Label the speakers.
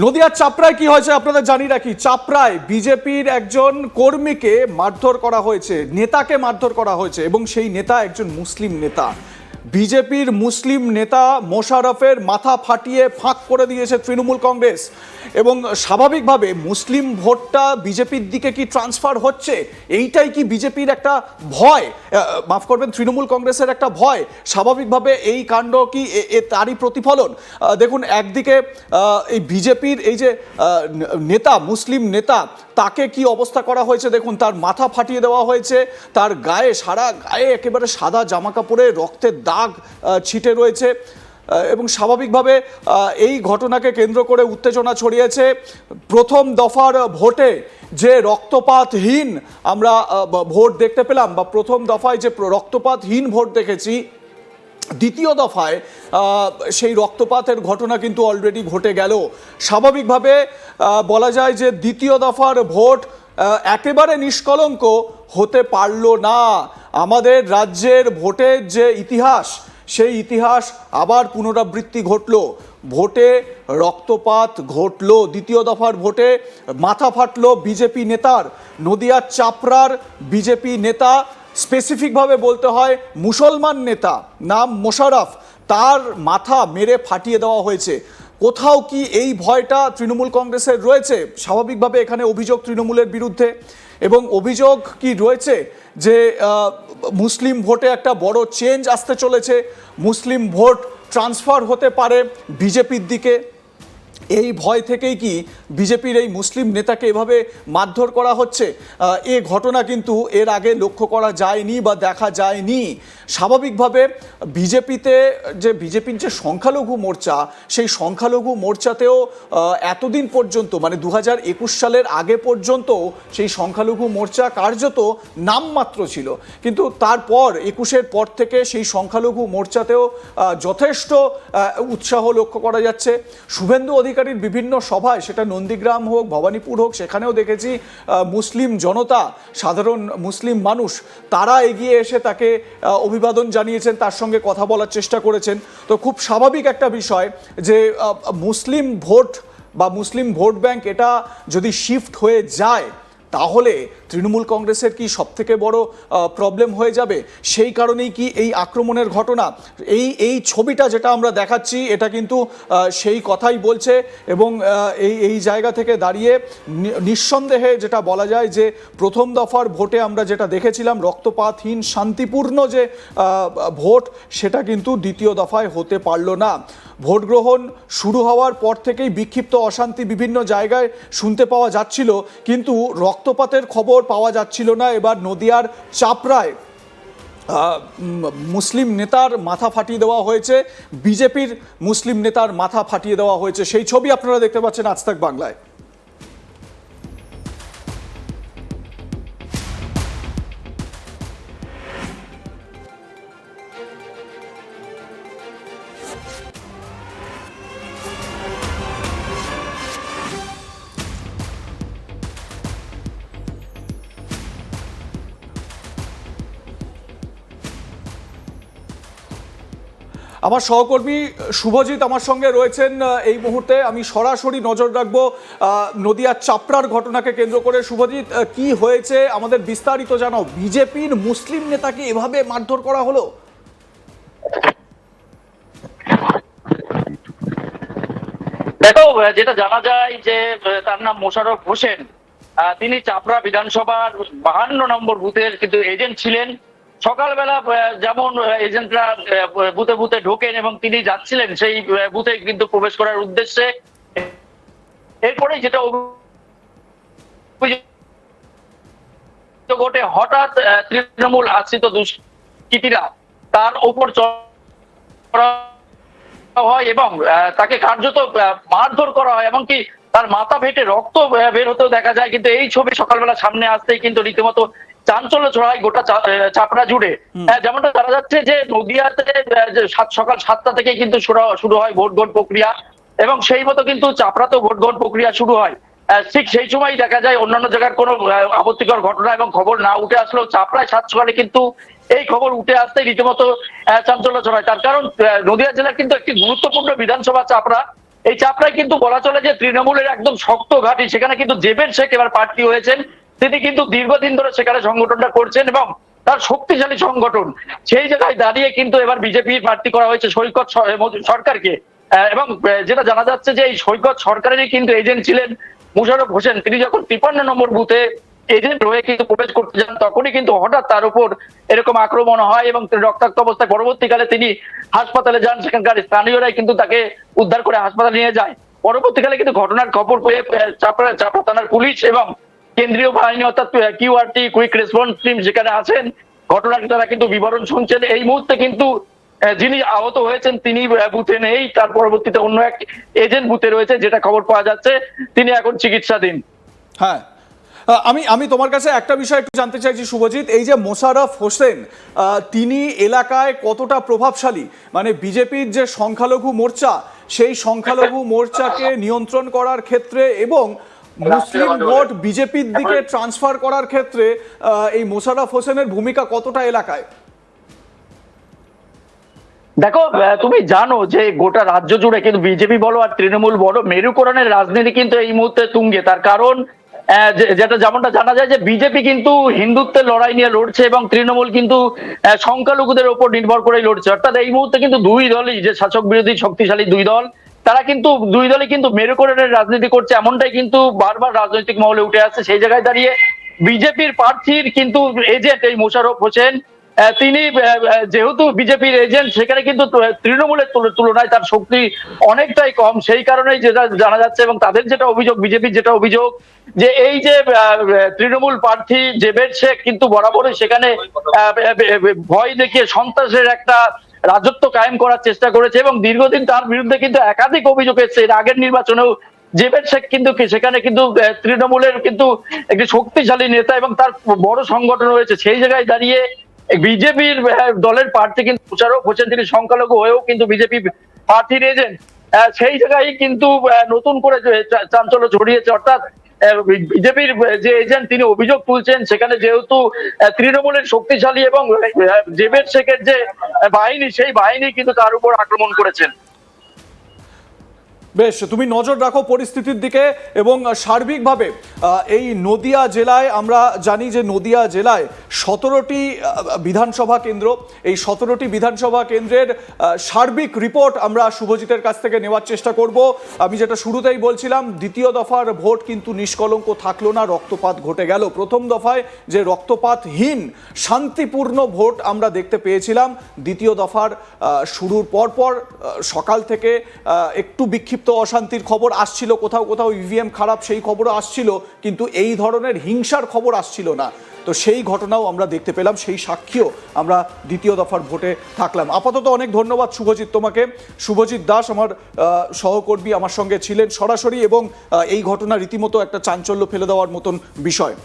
Speaker 1: নদিয়ার চাপড়ায় কি হয়েছে আপনাদের জানি রাখি। চাপড়ায় বিজেপির একজন কর্মীকে মারধর করা হয়েছে, নেতাকে মারধর করা হয়েছে, এবং সেই নেতা একজন মুসলিম নেতা। বিজেপির মুসলিম নেতা মোশাররফের মাথা ফাটিয়ে ফাঁক করে দিয়েছে তৃণমূল কংগ্রেস। এবং স্বাভাবিকভাবে মুসলিম ভোটটা বিজেপির দিকে কি ট্রান্সফার হচ্ছে, এইটাই কি বিজেপির একটা ভয়, মাফ করবেন তৃণমূল কংগ্রেসের একটা ভয়? স্বাভাবিকভাবে এই কাণ্ড কি তারই প্রতিফলন? দেখুন, একদিকে এই বিজেপির এই যে নেতা, মুসলিম নেতা, তাকে কি অবস্থা করা হয়েছে দেখুন। তার মাথা ফাটিয়ে দেওয়া হয়েছে, তার গায়ে, সারা গায়ে একেবারে সাদা জামা কাপড়ে রক্তের দাগ ছিটে রয়েছে। এবং স্বাভাবিকভাবে এই ঘটনাকে কেন্দ্র করে উত্তেজনা ছড়িয়েছে। প্রথম দফার ভোটে যে রক্তপাতহীন আমরা ভোট দেখতে পেলাম, বা প্রথম দফায় যে রক্তপাতহীন ভোট দেখেছি, দ্বিতীয় দফায় সেই রক্তপাতের ঘটনা কিন্তু অলরেডি ঘটে গেল। স্বাভাবিকভাবে বলা যায় যে দ্বিতীয় দফার ভোট একেবারে নিষ্কলঙ্ক হতে পারল না। আমাদের রাজ্যের ভোটের যে ইতিহাস, সেই ইতিহাস আবার পুনরাবৃত্তি ঘটল। ভোটে রক্তপাত ঘটল, দ্বিতীয় দফার ভোটে মাথা ফাটলো বিজেপি নেতার। নদিয়ার চাপড়ার বিজেপি নেতা, স্পেসিফিকভাবে বলতে হয় মুসলমান নেতা, নাম মোশাররফ, তার মাথা মেরে ফাটিয়ে দেওয়া হয়েছে। কোথাও কি এই ভয়টা তৃণমূল কংগ্রেসের রয়েছে? স্বাভাবিকভাবে এখানে অভিযোগ তৃণমূলের বিরুদ্ধে, এবং অভিযোগ কি রয়েছে যে মুসলিম ভোটে একটা বড় চেঞ্জ আসতে চলেছে, মুসলিম ভোট ট্রান্সফার হতে পারে বিজেপির দিকে। এই ভয় থেকেই কি বিজেপির এই মুসলিম নেতাকে এভাবে মারধর করা হচ্ছে? এ ঘটনা কিন্তু এর আগে লক্ষ্য করা যায়নি বা দেখা যায়নি। স্বাভাবিকভাবে বিজেপির যে সংখ্যালঘু মোর্চা, সেই সংখ্যালঘু মোর্চাতেও এতদিন পর্যন্ত, মানে 2021 সালের আগে পর্যন্ত সেই সংখ্যালঘু মোর্চা কার্যত নামমাত্র ছিল। কিন্তু তারপর 21-এর পর থেকে সেই সংখ্যালঘু মোর্চাতেও যথেষ্ট উৎসাহ লক্ষ্য করা যাচ্ছে। শুভেন্দু অধিকারীর বিভিন্ন সভায়, সেটা নন্দীগ্রাম হোক, ভবানীপুর হোক, সেখানেও দেখেছি মুসলিম জনতা, সাধারণ মুসলিম মানুষ, তারা এগিয়ে এসে তাকে অভিবাদন জানিয়েছেন, তার সঙ্গে কথা বলার চেষ্টা করেছেন। তো খুব স্বাভাবিক একটা বিষয় যে মুসলিম ভোট বা মুসলিম ভোট ব্যাংক এটা যদি শিফট হয়ে যায়, তাহলে তৃণমূল কংগ্রেসের কি সবথেকে বড় প্রবলেম হয়ে যাবে? সেই কারণেই কি এই আক্রমণের ঘটনা? এই ছবিটা যেটা আমরা দেখাচ্ছি, এটা কিন্তু সেই কথাই বলছে। এবং এই জায়গা থেকে দাঁড়িয়ে নিঃসন্দেহে যেটা বলা যায় যে প্রথম দফার ভোটে আমরা যেটা দেখেছিলাম, রক্তপাতহীন শান্তিপূর্ণ যে ভোট, সেটা কিন্তু দ্বিতীয় দফায় হতে পারল না। ভোট গ্রহণ শুরু হওয়ার পর থেকেই বিক্ষিপ্ত অশান্তি বিভিন্ন জায়গায় শুনতে পাওয়া যাচ্ছিল, কিন্তু রক্তপাতের খবর পাওয়া যাচ্ছিল না। এবার নদিয়ার চাপড়ায় মুসলিম নেতার মাথা ফাটিয়ে দেওয়া হয়েছে, বিজেপির মুসলিম নেতার মাথা ফাটিয়ে দেওয়া হয়েছে। সেই ছবি আপনারা দেখতে পাচ্ছেন আজ তাক বাংলায়। আমার সহকর্মী শুভজিৎ আমার সঙ্গে রয়েছেন এই মুহূর্তে। আমি সরাসরি নজর রাখবো নদিয়ার চাপড়ার ঘটনাকে কেন্দ্র করে। শুভজিৎ, কি হয়েছে আমাদের বিস্তারিত জানাও। বিজেপির মুসলিম নেতাকে এভাবে মারধর করা হলো?
Speaker 2: দেখো, যেটা জানা যায় যে তার নাম মোশাররফ হোসেন। তিনি চাপড়া বিধানসভার 52 নম্বর বুথের কিন্তু এজেন্ট ছিলেন। সকালবেলা যেমন এজেন্টরা বুথে বুথে ঢোকেন এবং তিনি যাচ্ছিলেন সেই বুথে কিন্তু প্রবেশ করার উদ্দেশ্যে। এরপরে যেটা অভিযোগ ওঠে, হঠাৎ তৃণমূল আশ্রিত দুষ্কৃতীরা তার ওপর চড়া হয় এবং তাকে কার্যত মারধর করা হয়, এমনকি তার মাথা ফেটে রক্ত বের হতেও দেখা যায়। কিন্তু এই ছবি সকালবেলা সামনে আসতেই কিন্তু রীতিমতো চাঞ্চল্য ছড়ায় গোটা চাপড়া জুড়ে। যেমনটা জানা যাচ্ছে যে নদিয়াতে সকাল 7টা থেকে কিন্তু শুরু হয় ভোট গ্রহণ প্রক্রিয়া, এবং সেই মতো কিন্তু চাপড়াতেও ভোট গ্রহণ প্রক্রিয়া শুরু হয়। ঠিক সেই সময় দেখা যায় অন্যান্য জায়গার কোনো আপত্তিকর ঘটনা এবং খবর না উঠে আসলেও চাপড়ায় 7 সকালে কিন্তু এই খবর উঠে আসতে রীতিমতো চাঞ্চল্য ছড়ায়। তার কারণ নদিয়া জেলার কিন্তু একটি গুরুত্বপূর্ণ বিধানসভা চাপড়া, এই চাপড়ায় কিন্তু বলা চলে যে তৃণমূলের একদম শক্ত ঘাঁটি, সেখানে কিন্তু জেবের শেখ এবার প্রার্থী হয়েছেন। তিনি কিন্তু দীর্ঘদিন ধরে সেখানে সংগঠনটা করছেন এবং তার শক্তিশালী সংগঠন। সেই জায়গায় দাঁড়িয়ে কিন্তু এবার বিজেপির প্রার্থী করা হয়েছে সৈকত সরকারকে। এবং যেটা জানা যাচ্ছে যে এই সৈকত সরকারেরই কিন্তু এজেন্ট ছিলেন মুশারফ হোসেন। তিনি যখন 53 নম্বর বুথে এজেন্ট হয়ে কিন্তু প্রবেশ করতে যান, তখনই কিন্তু হঠাৎ তার উপর এরকম আক্রমণ হয় এবং রক্তাক্ত অবস্থায় পরবর্তীকালে তিনি হাসপাতালে যান। সেখানকার স্থানীয়রাই কিন্তু তাকে উদ্ধার করে হাসপাতালে নিয়ে যায়। পরবর্তীকালে কিন্তু ঘটনার খবর পেয়ে চাপড়া থানার পুলিশ এবং কেন্দ্রীয় বাহিনী অর্থাৎ কিউআরটি কুইক রেসপন্স টিম যেখানে আছেন, ঘটনার তারা কিন্তু বিবরণ শুনছেন। এই মুহূর্তে কিন্তু যিনি আহত হয়েছেন তিনি বুথে নেই, তার পরবর্তীতে অন্য এক এজেন্ট বুথে রয়েছে, যেটা খবর পাওয়া যাচ্ছে তিনি এখন চিকিৎসাধীন।
Speaker 1: হ্যাঁ, আমি আমি তোমার কাছে একটা বিষয় একটু জানতে চাইছি শুভজিৎ, এই যে মোশাররফ হোসেন তিনি এলাকায় কতটা প্রভাবশালী, মানে বিজেপির যে সংখ্যালঘু মোর্চা সেই সংখ্যালঘু মোর্চাকে নিয়ন্ত্রণ করার ক্ষেত্রে এবং মুসলিম ভোট বিজেপির দিকে ট্রান্সফার করার ক্ষেত্রে এই মোশাররফ হোসেনের ভূমিকা কতটা এলাকায়?
Speaker 2: দেখো, তুমি জানো যে গোটা রাজ্য জুড়ে কিন্তু বিজেপি বলো আর তৃণমূল বলো, মেরুকরণের রাজনীতি কিন্তু এই মুহূর্তে তুঙ্গে। তার কারণ যেটা যেমনটা জানা যায় যে বিজেপি কিন্তু হিন্দুত্বের লড়াই নিয়ে লড়ছে এবং তৃণমূল কিন্তু সংখ্যালঘুদের উপর নির্ভর করেই লড়ছে। অর্থাৎ এই মুহূর্তে কিন্তু দুই দলই, যে শাসক বিরোধী শক্তিশালী দুই দল, তারা কিন্তু দুই দলই কিন্তু মেরুকরণের রাজনীতি করছে, এমনটাই কিন্তু বারবার রাজনৈতিক মহলে উঠে আসছে। সেই জায়গায় দাঁড়িয়ে বিজেপির প্রার্থীর কিন্তু এজেন্ট এই মোশাররফ হোসেন, তিনি যেহেতু বিজেপির এজেন্ট, সেখানে কিন্তু তৃণমূলের তুলনায় তার শক্তি অনেকটাই কম। সেই কারণেই যেটা জানা যাচ্ছে এবং তাদের যেটা অভিযোগ, বিজেপির যেটা অভিযোগ, যে এই যে তৃণমূল প্রার্থী জেবের শেখ কিন্তু বরাবরই সেখানে ভয় দেখিয়ে সন্ত্রাসের একটা রাজত্ব কায়েম করার চেষ্টা করেছে এবং দীর্ঘদিন তার বিরুদ্ধে কিন্তু একাধিক অভিযোগ এসেছে। এর আগের নির্বাচনেও জেবের শেখ কিন্তু সেখানে কিন্তু তৃণমূলের কিন্তু একটি শক্তিশালী নেতা এবং তার বড় সংগঠন রয়েছে। সেই জায়গায় দাঁড়িয়ে বিজেপির দলের প্রার্থী কিন্তু মোশাররফ হোসেন, তিনি সংখ্যালঘু হয়েও কিন্তু বিজেপি প্রার্থীর এজেন্ট। সেই জায়গায় কিন্তু নতুন করে চাঞ্চল্য ছড়িয়েছে। অর্থাৎ বিজেপির যে এজেন্ট তিনি অভিযোগ তুলছেন, সেখানে যেহেতু তৃণমূলের শক্তিশালী এবং জেবের শেখের যে বাহিনী, সেই বাহিনী কিন্তু তার উপর আক্রমণ করেছেন।
Speaker 1: বেশ, তুমি নজর রাখো পরিস্থিতির দিকে এবং সার্বিকভাবে এই নদিয়া জেলায় আমরা জানি যে নদিয়া জেলায় 17টি বিধানসভা কেন্দ্র, এই 17টি বিধানসভা কেন্দ্রের সার্বিক রিপোর্ট আমরা শুভজিতের কাছ থেকে নেওয়ার চেষ্টা করব। আমি যেটা শুরুতেই বলছিলাম, দ্বিতীয় দফার ভোট কিন্তু নিষ্কলঙ্ক থাকলো না, রক্তপাত ঘটে গেল। প্রথম দফায় যে রক্তপাতহীন শান্তিপূর্ণ ভোট আমরা দেখতে পেয়েছিলাম, দ্বিতীয় দফার শুরুর পরপর সকাল থেকে একটু বিক্ষিপ্ত অশান্তির খবর আসছিল, কোথাও কোথাও ইভিএম খারাপ সেই খবরও আসছিল, কিন্তু এই ধরনের হিংসার খবর আসছিল না। তো সেই ঘটনাও আমরা দেখতে পেলাম, সেই সাক্ষীও আমরা দ্বিতীয় দফার ভোটে থাকলাম। আপাতত অনেক ধন্যবাদ শুভজিৎ তোমাকে। শুভজিৎ দাস আমার সহকর্মী আমার সঙ্গে ছিলেন সরাসরি, এবং এই ঘটনা রীতিমতো একটা চাঞ্চল্য ফেলে দেওয়ার মতন বিষয়।